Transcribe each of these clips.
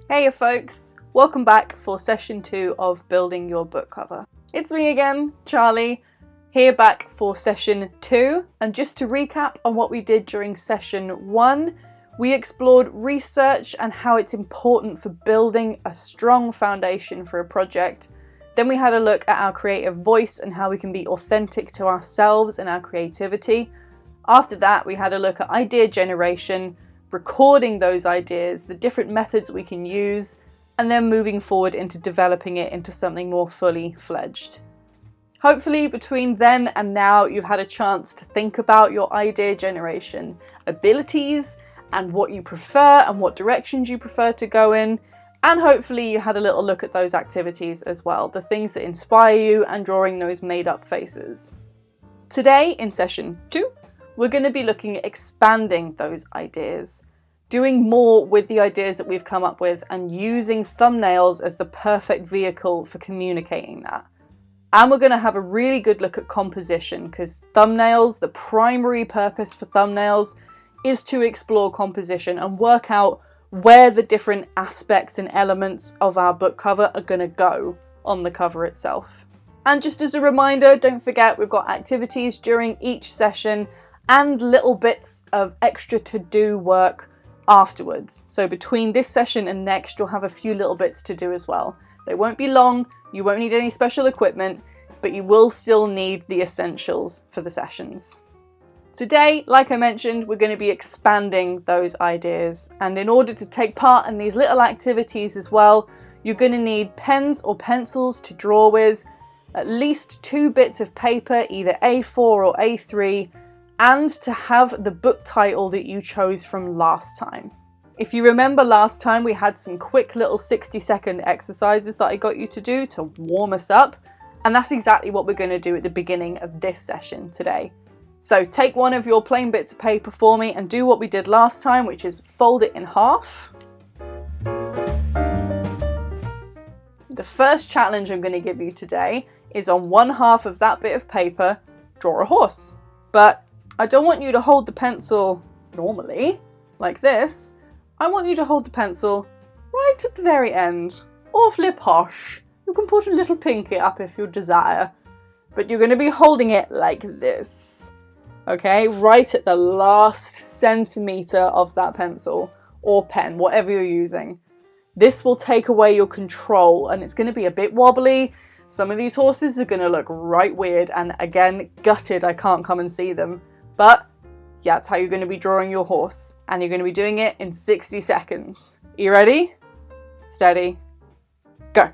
Hey folks, welcome back for session 2 of building your book cover. It's me again, Charlie, here back for session 2, and just to recap on what we did during session 1, we explored research and how it's important for building a strong foundation for a project. Then we had a look at our creative voice and how we can be authentic to ourselves and our creativity. After that, we had a look at idea generation, recording those ideas, the different methods we can use, and then moving forward into developing it into something more fully fledged. Hopefully between then and now you've had a chance to think about your idea generation abilities and what you prefer and what directions you prefer to go in, and hopefully you had a little look at those activities as well, the things that inspire you and drawing those made up faces. Today in session 2, we're going to be looking at expanding those ideas, doing more with the ideas that we've come up with and using thumbnails as the perfect vehicle for communicating that. And we're going to have a really good look at composition, because thumbnails, the primary purpose for thumbnails is to explore composition and work out where the different aspects and elements of our book cover are going to go on the cover itself. And just as a reminder, don't forget we've got activities during each session and little bits of extra to-do work afterwards. So between this session and next, you'll have a few little bits to do as well. They won't be long, you won't need any special equipment, but you will still need the essentials for the sessions. Today, like I mentioned, we're going to be expanding those ideas. And in order to take part in these little activities as well, you're going to need pens or pencils to draw with, at least 2 bits of paper, either A4 or A3, and to have the book title that you chose from last time. If you remember last time, we had some quick little 60-second exercises that I got you to do to warm us up, and that's exactly what we're going to do at the beginning of this session today. So take one of your plain bits of paper for me and do what we did last time, which is fold it in half. The first challenge I'm going to give you today is on one half of that bit of paper, draw a horse. But I don't want you to hold the pencil normally, like this. I want you to hold the pencil right at the very end. Awfully posh. You can put a little pinky up if you desire. But you're going to be holding it like this. Okay, right at the last centimetre of that pencil or pen, whatever you're using. This will take away your control and it's going to be a bit wobbly. Some of these horses are going to look right weird and again, gutted I can't come and see them. But yeah, that's how you're going to be drawing your horse, and you're going to be doing it in 60 seconds. You ready? Steady. Go.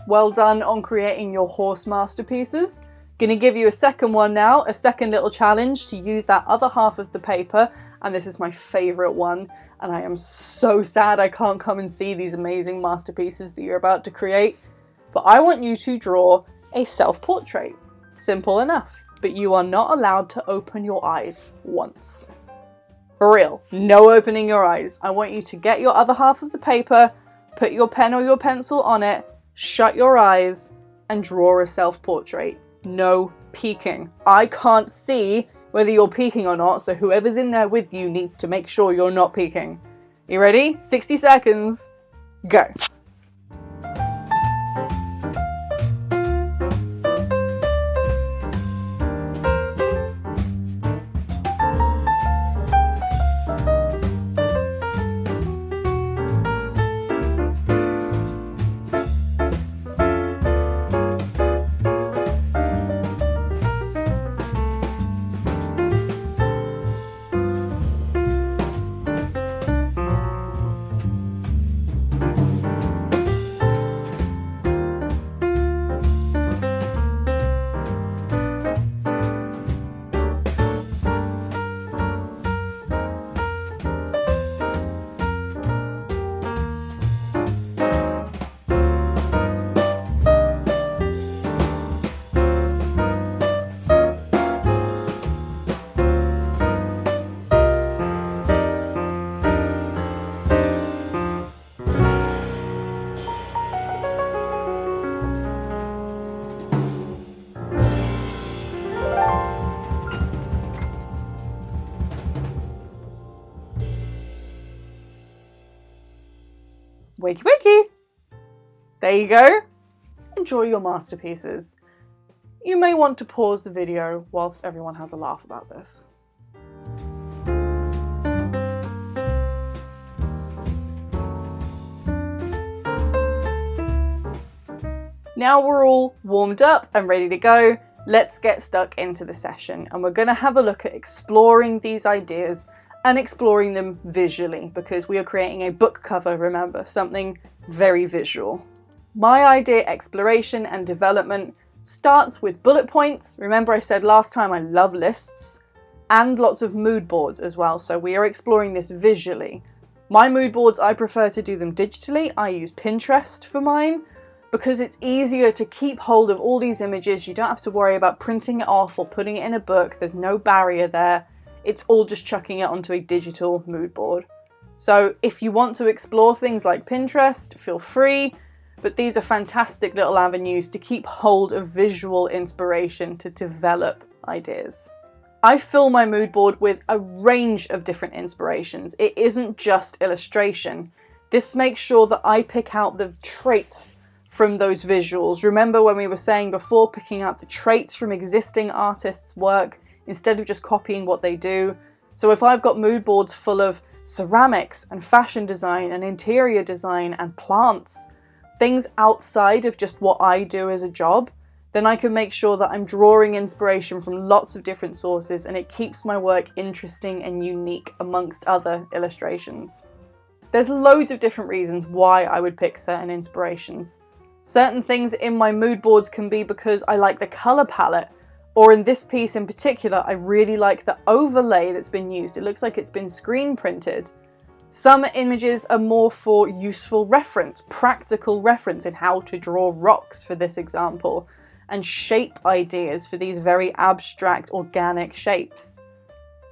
Well done on creating your horse masterpieces. Gonna give you a second one now, a second little challenge to use that other half of the paper, and this is my favourite one, and I am so sad I can't come and see these amazing masterpieces that you're about to create, but I want you to draw a self-portrait. Simple enough, but you are not allowed to open your eyes once. For real, no opening your eyes. I want you to get your other half of the paper, put your pen or your pencil on it, shut your eyes, and draw a self-portrait. No peeking. I can't see whether you're peeking or not, so whoever's in there with you needs to make sure you're not peeking. You ready? 60 seconds. Go. wakey wakey. There you go. Enjoy your masterpieces. You may want to pause the video whilst everyone has a laugh about this. Now we're all warmed up and ready to go, let's get stuck into the session, and we're going to have a look at exploring these ideas and exploring them visually, because we are creating a book cover, remember, something very visual. My idea exploration and development starts with bullet points. Remember I said last time I love lists, and lots of mood boards as well, so we are exploring this visually. My mood boards, I prefer to do them digitally. I use Pinterest for mine, because it's easier to keep hold of all these images. You don't have to worry about printing it off or putting it in a book. There's no barrier there. It's all just chucking it onto a digital mood board. So if you want to explore things like Pinterest, feel free, but these are fantastic little avenues to keep hold of visual inspiration to develop ideas. I fill my mood board with a range of different inspirations. It isn't just illustration. This makes sure that I pick out the traits from those visuals. Remember when we were saying before, picking out the traits from existing artists' work instead of just copying what they do. So if I've got mood boards full of ceramics and fashion design and interior design and plants, things outside of just what I do as a job, then I can make sure that I'm drawing inspiration from lots of different sources, and it keeps my work interesting and unique amongst other illustrations. There's loads of different reasons why I would pick certain inspirations. Certain things in my mood boards can be because I like the colour palette, or in this piece in particular, I really like the overlay that's been used. It looks like it's been screen printed. Some images are more for useful reference, practical reference in how to draw rocks for this example, and shape ideas for these very abstract organic shapes.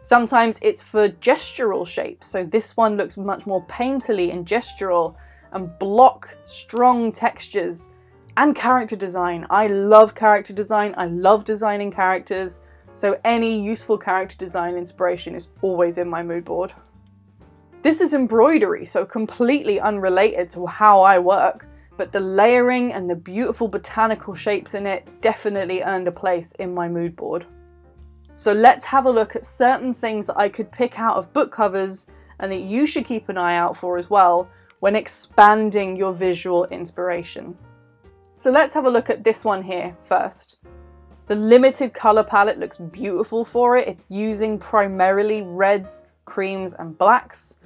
Sometimes it's for gestural shapes, so this one looks much more painterly and gestural, and block strong textures, and character design. I love character design. I love designing characters. So any useful character design inspiration is always in my mood board. This is embroidery, so completely unrelated to how I work, but the layering and the beautiful botanical shapes in it definitely earned a place in my mood board. So let's have a look at certain things that I could pick out of book covers and that you should keep an eye out for as well when expanding your visual inspiration. So let's have a look at this one here first. The limited colour palette looks beautiful for it. It's using primarily reds, creams and blacks.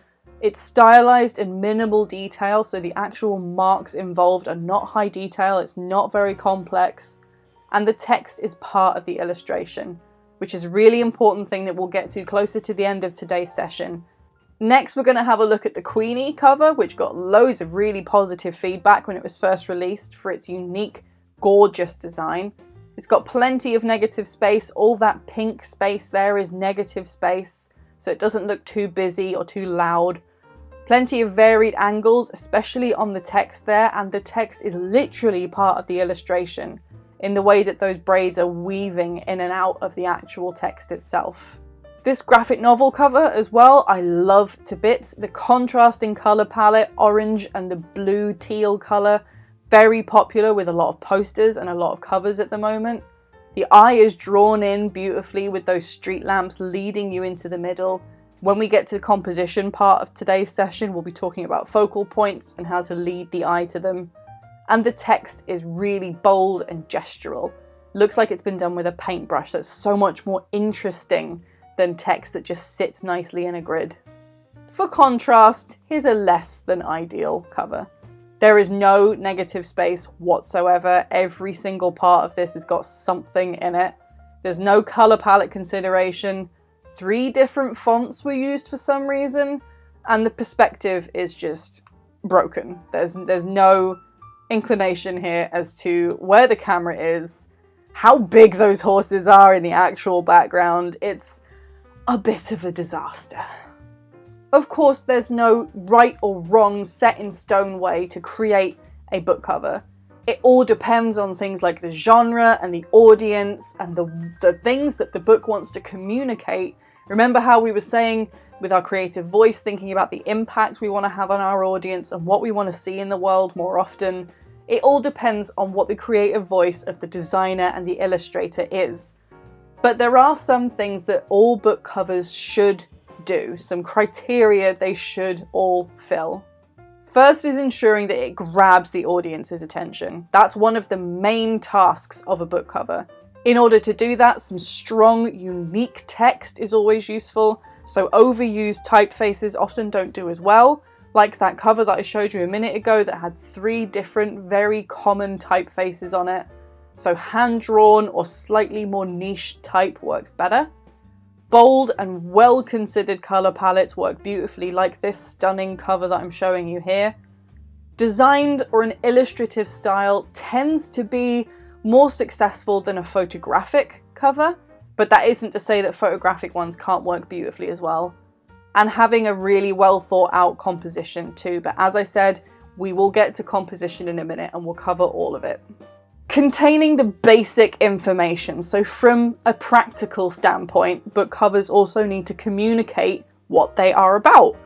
It's stylized in minimal detail, so the actual marks involved are not high detail, it's not very complex, and the text is part of the illustration, which is a really important thing that we'll get to closer to the end of today's session. Next, we're going to have a look at the Queenie cover, which got loads of really positive feedback when it was first released for its unique, gorgeous design. It's got plenty of negative space. All that pink space there is negative space, so it doesn't look too busy or too loud. Plenty of varied angles, especially on the text there, and the text is literally part of the illustration in the way that those braids are weaving in and out of the actual text itself. This graphic novel cover as well, I love to bits. The contrasting colour palette, orange and the blue teal colour, very popular with a lot of posters and a lot of covers at the moment. The eye is drawn in beautifully with those street lamps leading you into the middle. When we get to the composition part of today's session, we'll be talking about focal points and how to lead the eye to them. And the text is really bold and gestural. Looks like it's been done with a paintbrush. That's so much more interesting than text that just sits nicely in a grid. For contrast, here's a less than ideal cover. There is no negative space whatsoever. Every single part of this has got something in it. There's no colour palette consideration. 3 different fonts were used for some reason, and the perspective is just broken. There's no inclination here as to where the camera is, how big those horses are in the actual background. It's a bit of a disaster. Of course, there's no right or wrong set in stone way to create a book cover. It all depends on things like the genre and the audience and the things that the book wants to communicate Remember how we were saying with our creative voice, thinking about the impact we want to have on our audience and what we want to see in the world more often? It all depends on what the creative voice of the designer and the illustrator is. But there are some things that all book covers should do, some criteria they should all fill. First is ensuring that it grabs the audience's attention. That's one of the main tasks of a book cover. In order to do that, some strong, unique text is always useful. So overused typefaces often don't do as well, like that cover that I showed you a minute ago that had 3 different very common typefaces on it. So hand-drawn or slightly more niche type works better. Bold and well-considered colour palettes work beautifully, like this stunning cover that I'm showing you here. Designed or an illustrative style tends to be more successful than a photographic cover, but that isn't to say that photographic ones can't work beautifully as well. And having a really well thought out composition too, but as I said, we will get to composition in a minute and we'll cover all of it. Containing the basic information. So from a practical standpoint, book covers also need to communicate what they are about.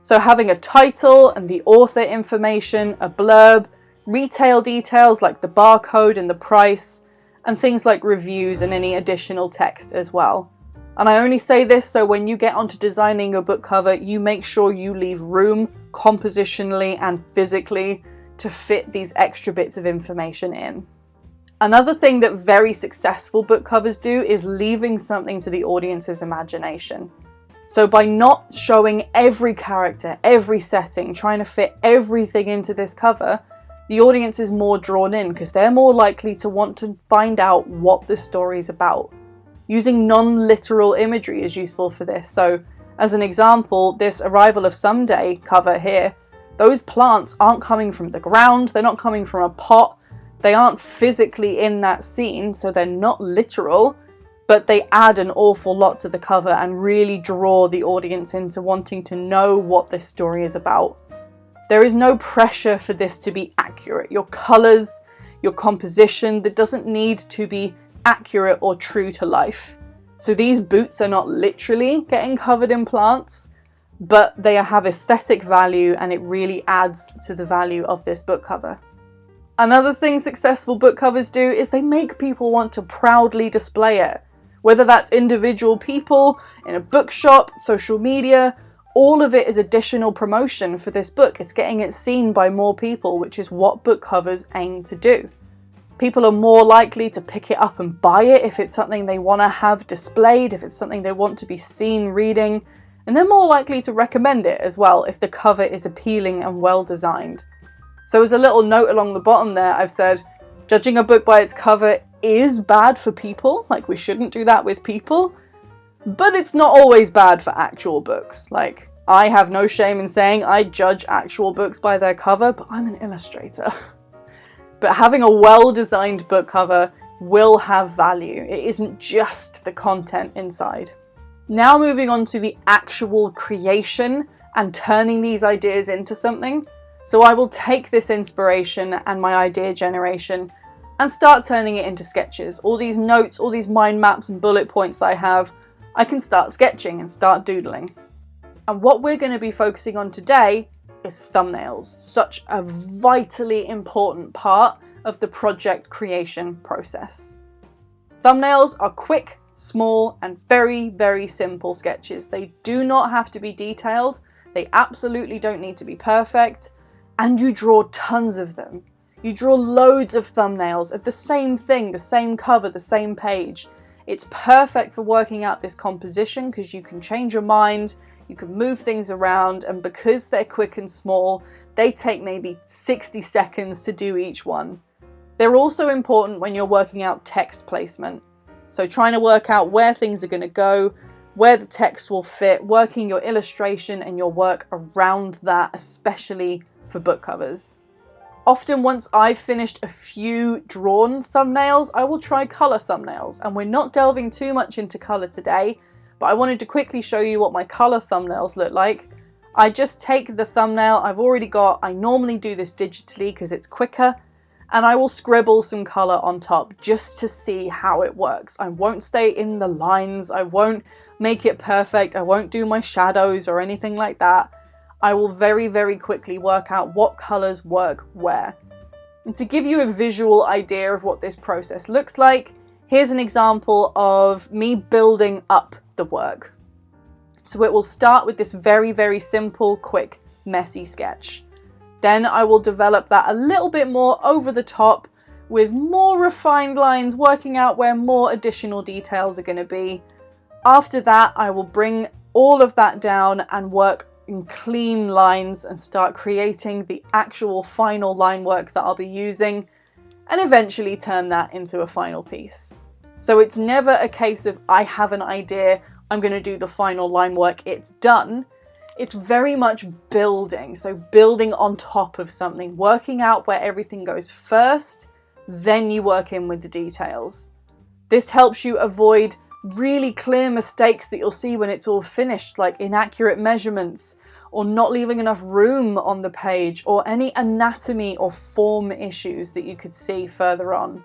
So having a title and the author information, a blurb, retail details like the barcode and the price, and things like reviews and any additional text as well. And I only say this so when you get onto designing your book cover, you make sure you leave room compositionally and physically to fit these extra bits of information in. Another thing that very successful book covers do is leaving something to the audience's imagination. So by not showing every character, every setting, trying to fit everything into this cover, the audience is more drawn in because they're more likely to want to find out what the story's about. Using non-literal imagery is useful for this. So as an example, this Arrival of Someday cover here, those plants aren't coming from the ground, they're not coming from a pot, they aren't physically in that scene, so they're not literal, but they add an awful lot to the cover and really draw the audience into wanting to know what this story is about. There is no pressure for this to be accurate. Your colours, your composition, that doesn't need to be accurate or true to life. So these boots are not literally getting covered in plants, but they have aesthetic value and it really adds to the value of this book cover. Another thing successful book covers do is they make people want to proudly display it. Whether that's individual people, in a bookshop, social media, all of it is additional promotion for this book. It's getting it seen by more people, which is what book covers aim to do. People are more likely to pick it up and buy it if it's something they want to have displayed, if it's something they want to be seen reading, and they're more likely to recommend it as well if the cover is appealing and well designed. So as a little note along the bottom there, I've said, judging a book by its cover is bad for people, like we shouldn't do that with people, but it's not always bad for actual books. Like, I have no shame in saying I judge actual books by their cover, but I'm an illustrator. But having a well-designed book cover will have value. It isn't just the content inside. Now moving on to the actual creation and turning these ideas into something. So I will take this inspiration and my idea generation and start turning it into sketches. All these notes, all these mind maps and bullet points that I have, I can start sketching and start doodling. And what we're going to be focusing on today is thumbnails, such a vitally important part of the project creation process. Thumbnails are quick, small, and very, very simple sketches. They do not have to be detailed. They absolutely don't need to be perfect. And you draw tons of them. You draw loads of thumbnails of the same thing, the same cover, the same page. It's perfect for working out this composition because you can change your mind, you can move things around, and because they're quick and small, they take maybe 60 seconds to do each one. They're also important when you're working out text placement. So trying to work out where things are going to go, where the text will fit, working your illustration and your work around that, especially for book covers. Often once I've finished a few drawn thumbnails, I will try colour thumbnails, and we're not delving too much into colour today, but I wanted to quickly show you what my colour thumbnails look like. I just take the thumbnail I've already got. I normally do this digitally because it's quicker, and I will scribble some colour on top just to see how it works. I won't stay in the lines, I won't make it perfect, I won't do my shadows or anything like that. I will very, very quickly work out what colours work where. And to give you a visual idea of what this process looks like, here's an example of me building up the work. So it will start with this very, very simple, quick, messy sketch. Then I will develop that a little bit more over the top with more refined lines, working out where more additional details are going to be. After that, I will bring all of that down and work in clean lines and start creating the actual final line work that I'll be using, and eventually turn that into a final piece. So it's never a case of I have an idea, I'm going to do the final line work, it's done. It's very much building, so building on top of something, working out where everything goes first, then you work in with the details. This helps you avoid really clear mistakes that you'll see when it's all finished, like inaccurate measurements, or not leaving enough room on the page, or any anatomy or form issues that you could see further on.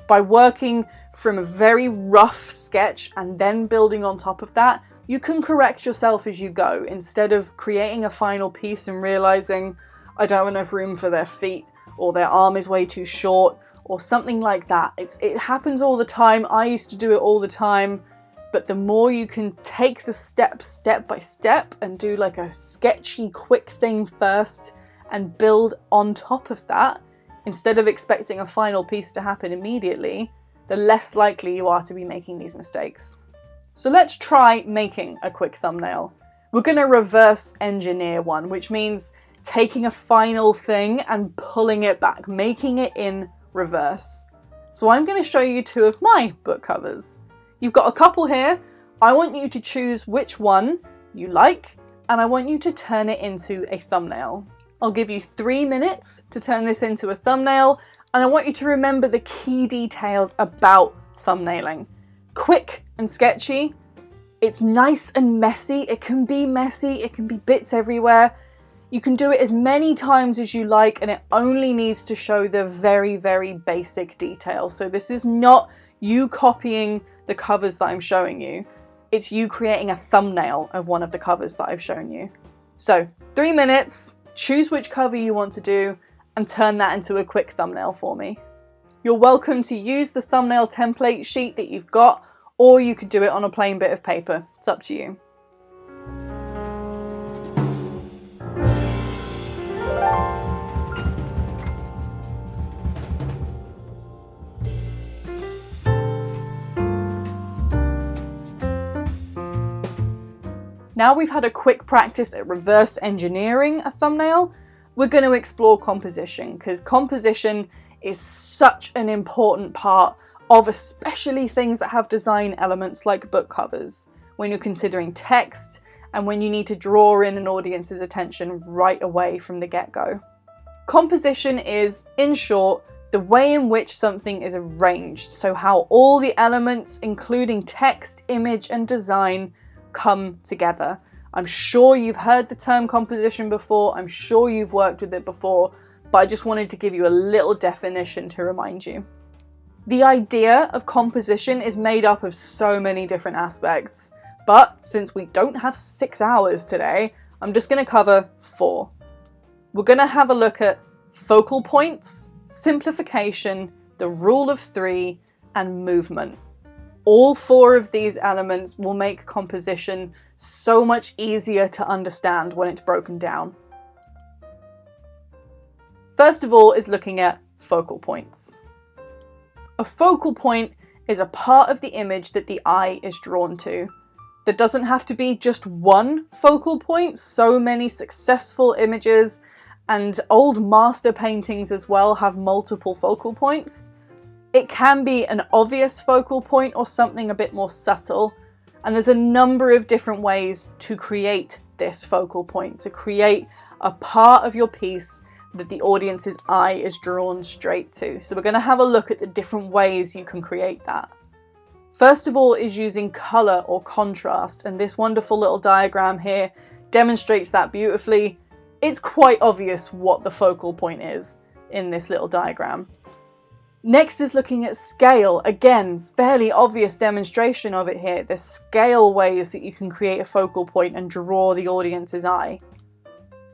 By working from a very rough sketch and then building on top of that, you can correct yourself as you go, instead of creating a final piece and realizing I don't have enough room for their feet, or their arm is way too short, or something like that. It happens all the time. I used to do it all the time, but the more you can take the steps step by step and do like a sketchy quick thing first and build on top of that, instead of expecting a final piece to happen immediately, the less likely you are to be making these mistakes. So let's try making a quick thumbnail. We're going to reverse engineer one, which means taking a final thing and pulling it back, making it in reverse. So I'm going to show you two of my book covers. You've got a couple here. I want you to choose which one you like, and I want you to turn it into a thumbnail. I'll give you 3 minutes to turn this into a thumbnail, and I want you to remember the key details about thumbnailing. Quick and sketchy. It's nice and messy. It can be bits everywhere. You can do it as many times as you like, and it only needs to show the very, very basic details. So this is not you copying the covers that I'm showing you. It's you creating a thumbnail of one of the covers that I've shown you. So 3 minutes, choose which cover you want to do, and turn that into a quick thumbnail for me. You're welcome to use the thumbnail template sheet that you've got, or you could do it on a plain bit of paper. It's up to you. Now we've had a quick practice at reverse engineering a thumbnail, we're going to explore composition, because composition is such an important part of especially things that have design elements like book covers, when you're considering text and when you need to draw in an audience's attention right away from the get-go. Composition is, in short, the way in which something is arranged, so how all the elements, including text, image, and design, come together. I'm sure you've heard the term composition before, I'm sure you've worked with it before, but I just wanted to give you a little definition to remind you. The idea of composition is made up of so many different aspects, but since we don't have 6 hours today, I'm just going to cover 4. We're going to have a look at focal points, simplification, the rule of 3, and movement. All 4 of these elements will make composition so much easier to understand when it's broken down. First of all is looking at focal points. A focal point is a part of the image that the eye is drawn to. There doesn't have to be just one focal point. So many successful images and old master paintings as well have multiple focal points. It can be an obvious focal point or something a bit more subtle, and there's a number of different ways to create this focal point, to create a part of your piece that the audience's eye is drawn straight to. So we're going to have a look at the different ways you can create that. First of all is using colour or contrast, and this wonderful little diagram here demonstrates that beautifully. It's quite obvious what the focal point is in this little diagram. Next is looking at scale. Again, fairly obvious demonstration of it here. There's scale ways that you can create a focal point and draw the audience's eye.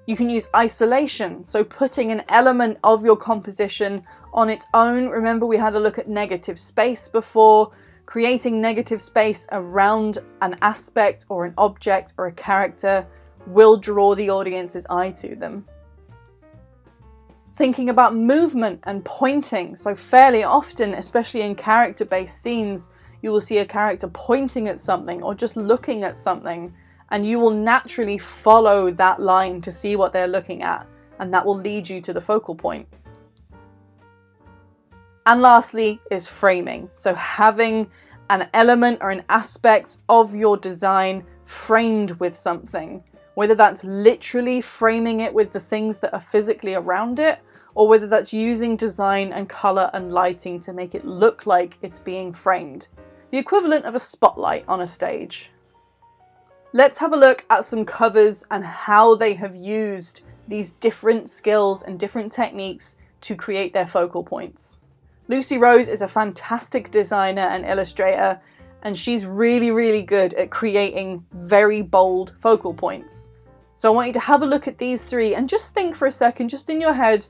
You can use isolation, so putting an element of your composition on its own. Remember, we had a look at negative space before. Creating negative space around an aspect or an object or a character will draw the audience's eye to them. Thinking about movement and pointing. So fairly often, especially in character-based scenes, you will see a character pointing at something or just looking at something, and you will naturally follow that line to see what they're looking at, and that will lead you to the focal point. And lastly is framing. So having an element or an aspect of your design framed with something, whether that's literally framing it with the things that are physically around it, or whether that's using design and color and lighting to make it look like it's being framed. The equivalent of a spotlight on a stage. Let's have a look at some covers and how they have used these different skills and different techniques to create their focal points. Lucy Rose is a fantastic designer and illustrator, and she's really good at creating very bold focal points. So I want you to have a look at these three and just think for a second, just in your head,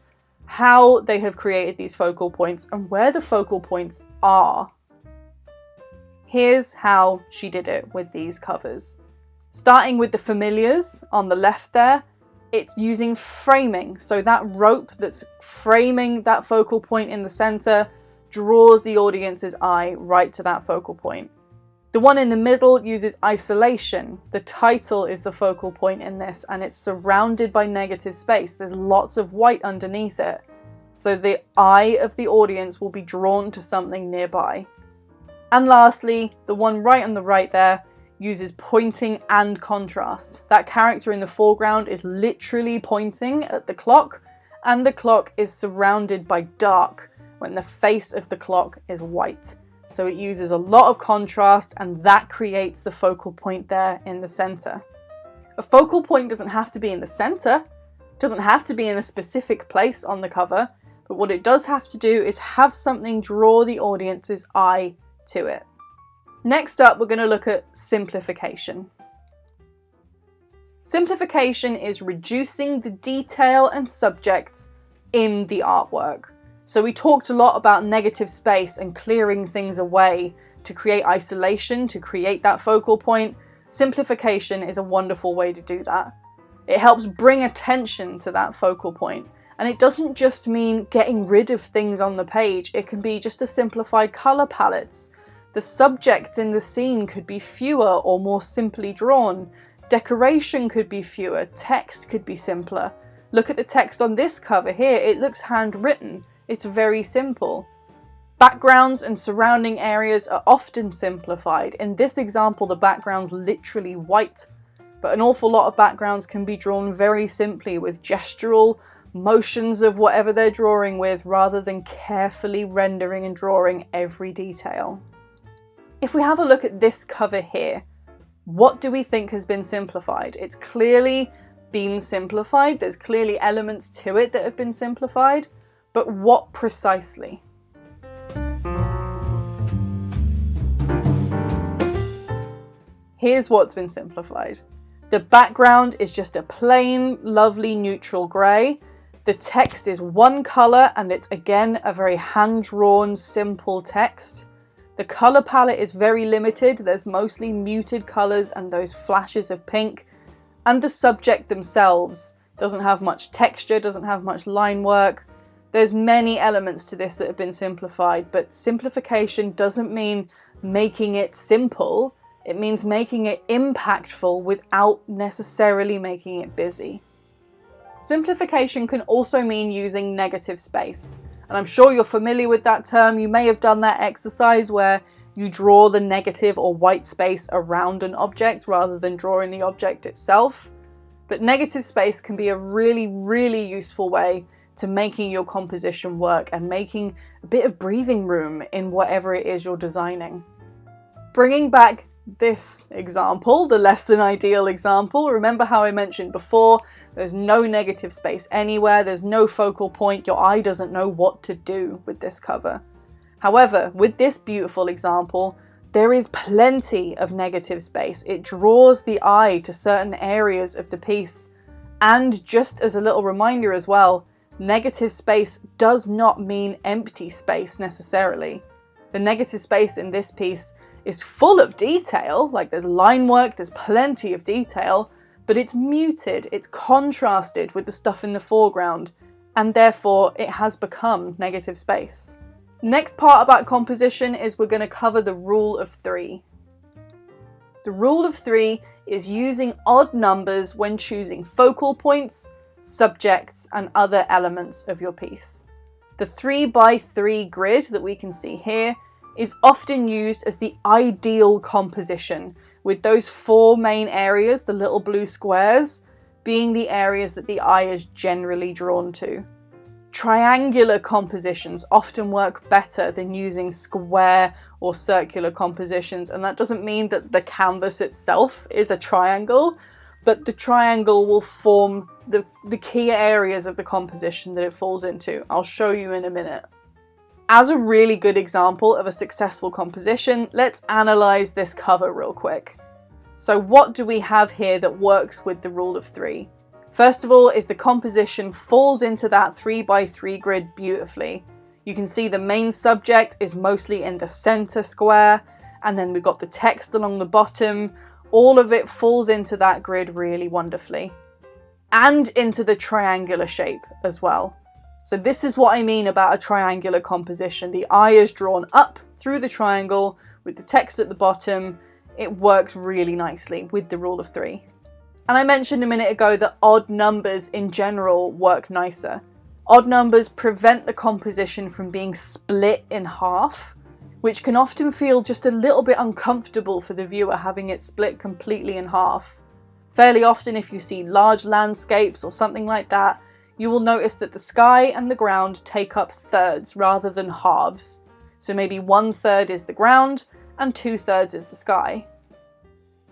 how they have created these focal points and where the focal points are. Here's how she did it with these covers. Starting with the familiars on the left there, it's using framing. So that rope that's framing that focal point in the center draws the audience's eye right to that focal point. The one in the middle uses isolation. The title is the focal point in this, and it's surrounded by negative space. There's lots of white underneath it. So the eye of the audience will be drawn to something nearby. And lastly, the one right on the right there uses pointing and contrast. That character in the foreground is literally pointing at the clock, and the clock is surrounded by dark when the face of the clock is white. So it uses a lot of contrast, and that creates the focal point there in the center. A focal point doesn't have to be in the center, doesn't have to be in a specific place on the cover, but what it does have to do is have something draw the audience's eye to it. Next up, we're going to look at simplification. Simplification is reducing the detail and subjects in the artwork. So we talked a lot about negative space and clearing things away to create isolation, to create that focal point. Simplification is a wonderful way to do that. It helps bring attention to that focal point. And it doesn't just mean getting rid of things on the page. It can be just a simplified color palettes. The subjects in the scene could be fewer or more simply drawn. Decoration could be fewer. Text could be simpler. Look at the text on this cover here. It looks handwritten. It's very simple. Backgrounds and surrounding areas are often simplified. In this example, the background's literally white, but an awful lot of backgrounds can be drawn very simply with gestural motions of whatever they're drawing with, rather than carefully rendering and drawing every detail. If we have a look at this cover here, what do we think has been simplified? It's clearly been simplified. There's clearly elements to it that have been simplified. But what precisely? Here's what's been simplified. The background is just a plain, lovely neutral grey. The text is one colour, and it's again a very hand-drawn, simple text. The colour palette is very limited. There's mostly muted colours and those flashes of pink. And the subject themselves doesn't have much texture, doesn't have much line work. There's many elements to this that have been simplified, but simplification doesn't mean making it simple. It means making it impactful without necessarily making it busy. Simplification can also mean using negative space. And I'm sure you're familiar with that term. You may have done that exercise where you draw the negative or white space around an object rather than drawing the object itself. But negative space can be a really useful way to making your composition work and making a bit of breathing room in whatever it is you're designing. Bringing back this example, the less than ideal example, remember how I mentioned before, there's no negative space anywhere, there's no focal point, your eye doesn't know what to do with this cover. However, with this beautiful example, there is plenty of negative space. It draws the eye to certain areas of the piece. And just as a little reminder as well, negative space does not mean empty space necessarily. The negative space in this piece is full of detail, like there's line work, there's plenty of detail, but it's muted, it's contrasted with the stuff in the foreground, and therefore it has become negative space. Next part about composition is we're going to cover the rule of 3. The rule of 3 is using odd numbers when choosing focal points, subjects, and other elements of your piece. The 3x3 grid that we can see here is often used as the ideal composition, with those 4 main areas, the little blue squares, being the areas that the eye is generally drawn to. Triangular compositions often work better than using square or circular compositions, and that doesn't mean that the canvas itself is a triangle, but the triangle will form the key areas of the composition that it falls into. I'll show you in a minute. As a really good example of a successful composition, let's analyze this cover real quick. So what do we have here that works with the rule of 3? First of all is the composition falls into that 3x3 grid beautifully. You can see the main subject is mostly in the center square, and then we've got the text along the bottom. All of it falls into that grid really wonderfully. And into the triangular shape as well. So this is what I mean about a triangular composition. The eye is drawn up through the triangle with the text at the bottom. It works really nicely with the rule of 3. And I mentioned a minute ago that odd numbers in general work nicer. Odd numbers prevent the composition from being split in half, which can often feel just a little bit uncomfortable for the viewer having it split completely in half. Fairly often if you see large landscapes or something like that, you will notice that the sky and the ground take up thirds rather than halves. So maybe 1/3 is the ground and 2/3 is the sky.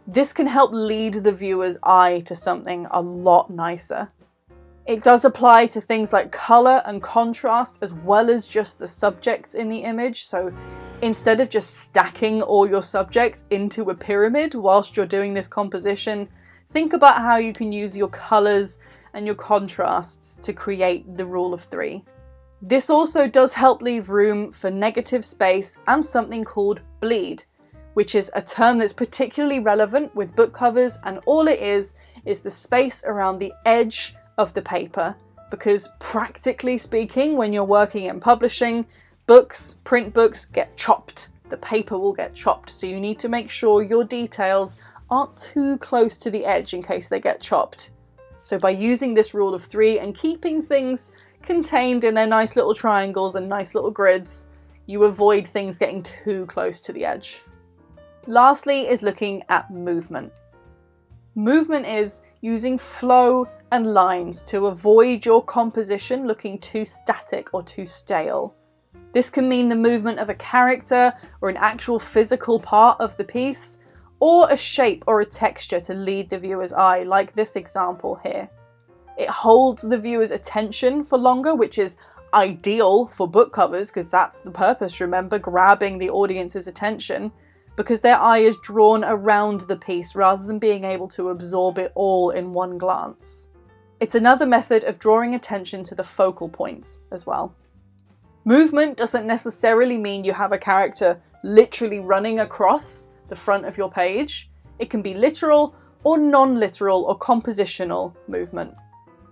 This can help lead the viewer's eye to something a lot nicer. It does apply to things like colour and contrast as well as just the subjects in the image. So instead of just stacking all your subjects into a pyramid whilst you're doing this composition, think about how you can use your colours and your contrasts to create the rule of 3. This also does help leave room for negative space and something called bleed, which is a term that's particularly relevant with book covers, and all it is the space around the edge of the paper. Because practically speaking, when you're working in publishing, print books get chopped. The paper will get chopped, so you need to make sure your details aren't too close to the edge in case they get chopped. So by using this rule of 3 and keeping things contained in their nice little triangles and nice little grids, you avoid things getting too close to the edge. Lastly is looking at movement. Movement is using flow and lines to avoid your composition looking too static or too stale. This can mean the movement of a character or an actual physical part of the piece, or a shape or a texture to lead the viewer's eye, like this example here. It holds the viewer's attention for longer, which is ideal for book covers because that's the purpose, remember, grabbing the audience's attention, because their eye is drawn around the piece rather than being able to absorb it all in one glance. It's another method of drawing attention to the focal points as well. Movement doesn't necessarily mean you have a character literally running across the front of your page. It can be literal or non-literal or compositional movement.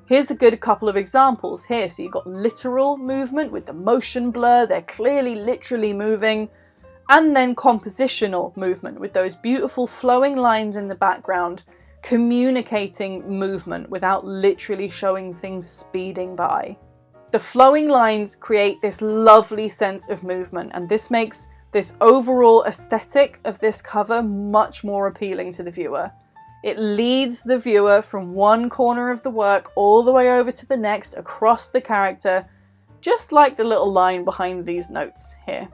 Here's a good couple of examples here. So you've got literal movement with the motion blur, they're clearly literally moving, and then compositional movement with those beautiful flowing lines in the background communicating movement without literally showing things speeding by. The flowing lines create this lovely sense of movement, and this makes this overall aesthetic of this cover much more appealing to the viewer. It leads the viewer from one corner of the work all the way over to the next across the character, just like the little line behind these notes here.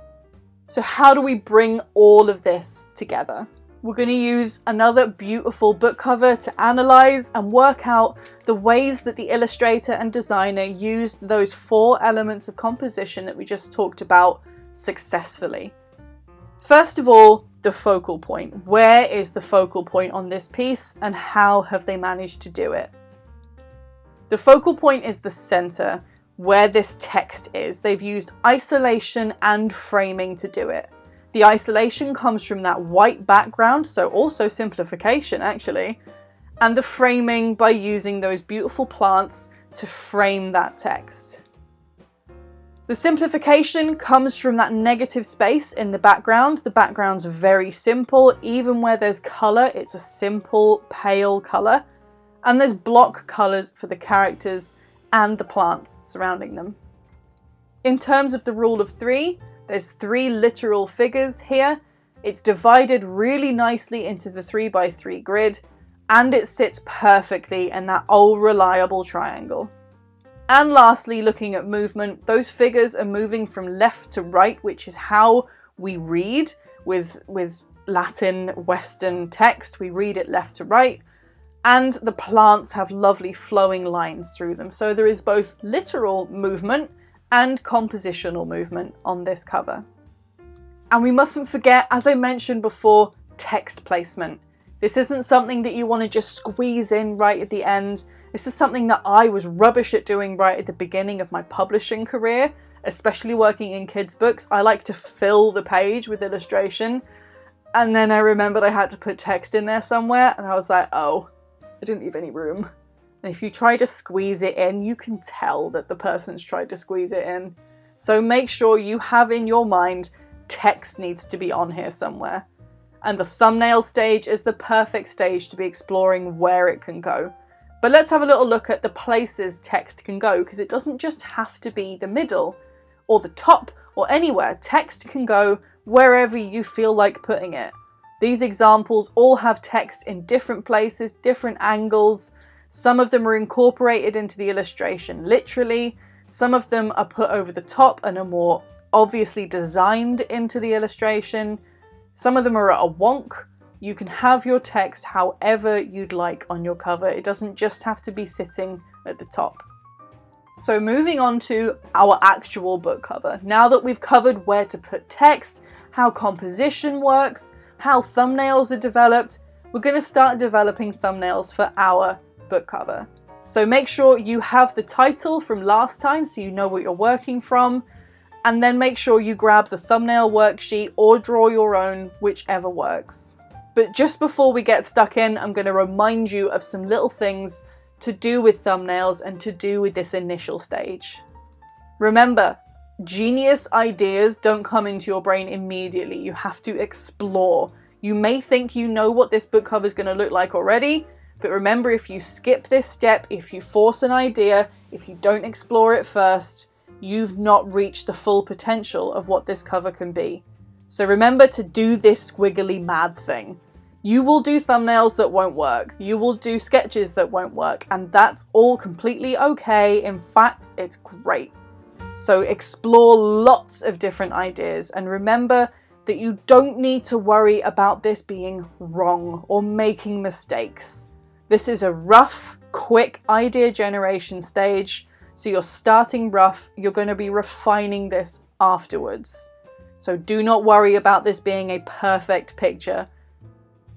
So how do we bring all of this together? We're going to use another beautiful book cover to analyze and work out the ways that the illustrator and designer used those 4 elements of composition that we just talked about successfully. First of all, the focal point. Where is the focal point on this piece and how have they managed to do it? The focal point is the center, where this text is. They've used isolation and framing to do it. The isolation comes from that white background, so also simplification actually, and the framing by using those beautiful plants to frame that text. The simplification comes from that negative space in the background. The background's very simple. Even where there's colour, it's a simple, pale colour. And there's block colours for the characters and the plants surrounding them. In terms of the rule of 3, there's 3 literal figures here. It's divided really nicely into the 3x3 grid, and it sits perfectly in that old reliable triangle. And lastly, looking at movement, those figures are moving from left to right, which is how we read with Latin Western text. We read it left to right, and the plants have lovely flowing lines through them. So there is both literal movement and compositional movement on this cover. And we mustn't forget, as I mentioned before, text placement. This isn't something that you want to just squeeze in right at the end. This is something that I was rubbish at doing right at the beginning of my publishing career, especially working in kids' books. I like to fill the page with illustration, and then I remembered I had to put text in there somewhere, and I was like, oh, I didn't leave any room. And if you try to squeeze it in, you can tell that the person's tried to squeeze it in. So make sure you have in your mind text needs to be on here somewhere. And the thumbnail stage is the perfect stage to be exploring where it can go. But let's have a little look at the places text can go, because it doesn't just have to be the middle or the top or anywhere. Text can go wherever you feel like putting it. These examples all have text in different places, different angles. Some of them are incorporated into the illustration literally. Some of them are put over the top and are more obviously designed into the illustration. Some of them are at a wonk. You can have your text however you'd like on your cover. It doesn't just have to be sitting at the top. So moving on to our actual book cover. Now that we've covered where to put text, how composition works, how thumbnails are developed, we're going to start developing thumbnails for our book cover. So make sure you have the title from last time so you know what you're working from, and then make sure you grab the thumbnail worksheet or draw your own, whichever works. But just before we get stuck in, I'm going to remind you of some little things to do with thumbnails and to do with this initial stage. Remember, genius ideas don't come into your brain immediately. You have to explore. You may think you know what this book cover is going to look like already, but remember, if you skip this step, if you force an idea, if you don't explore it first, you've not reached the full potential of what this cover can be. So remember to do this squiggly mad thing. You will do thumbnails that won't work. You will do sketches that won't work, and that's all completely okay. In fact, it's great. So explore lots of different ideas, and remember that you don't need to worry about this being wrong or making mistakes. This is a rough, quick idea generation stage, so you're starting rough. You're going to be refining this afterwards. So do not worry about this being a perfect picture.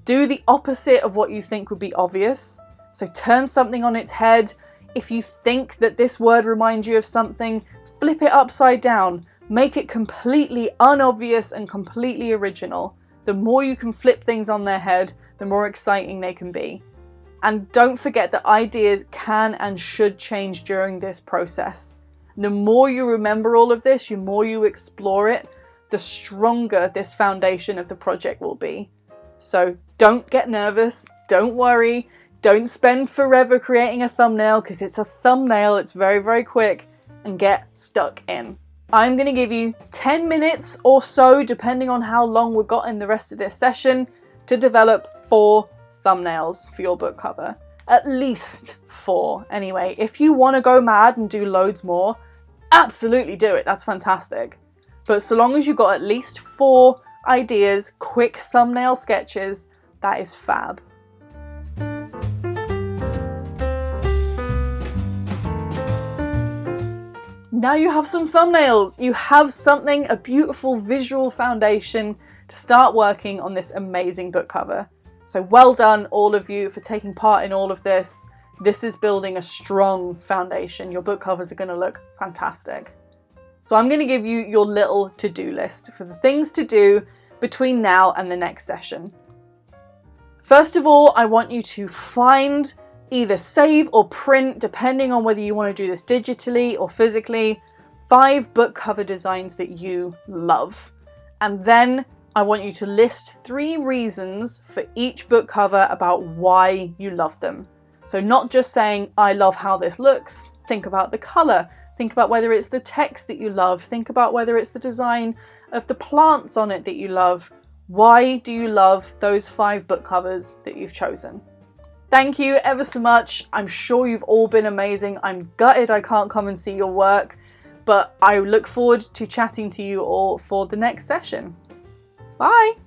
Do the opposite of what you think would be obvious. So turn something on its head. If you think that this word reminds you of something, flip it upside down. Make it completely unobvious and completely original. The more you can flip things on their head, the more exciting they can be. And don't forget that ideas can and should change during this process. The more you remember all of this, the more you explore it, the stronger this foundation of the project will be. So don't get nervous, don't worry, don't spend forever creating a thumbnail, because it's a thumbnail, it's very, very quick, and get stuck in. I'm going to give you 10 minutes or so, depending on how long we've got in the rest of this session, to develop 4 thumbnails for your book cover. At least 4, anyway. If you want to go mad and do loads more, absolutely do it, that's fantastic. But so long as you've got at least 4 ideas, quick thumbnail sketches, that is fab. now you have some thumbnails. You have something, a beautiful visual foundation to start working on this amazing book cover. So well done, all of you, for taking part in all of this. This is building a strong foundation. Your book covers are going to look fantastic. So I'm going to give you your little to-do list for the things to do between now and the next session. First of all, I want you to find, either save or print, depending on whether you want to do this digitally or physically, 5 book cover designs that you love. And then I want you to list 3 reasons for each book cover about why you love them. So not just saying, I love how this looks. Think about the colour. Think about whether it's the text that you love. Think about whether it's the design of the plants on it that you love. Why do you love those 5 book covers that you've chosen? Thank you ever so much. I'm sure you've all been amazing. I'm gutted I can't come and see your work, but I look forward to chatting to you all for the next session. Bye!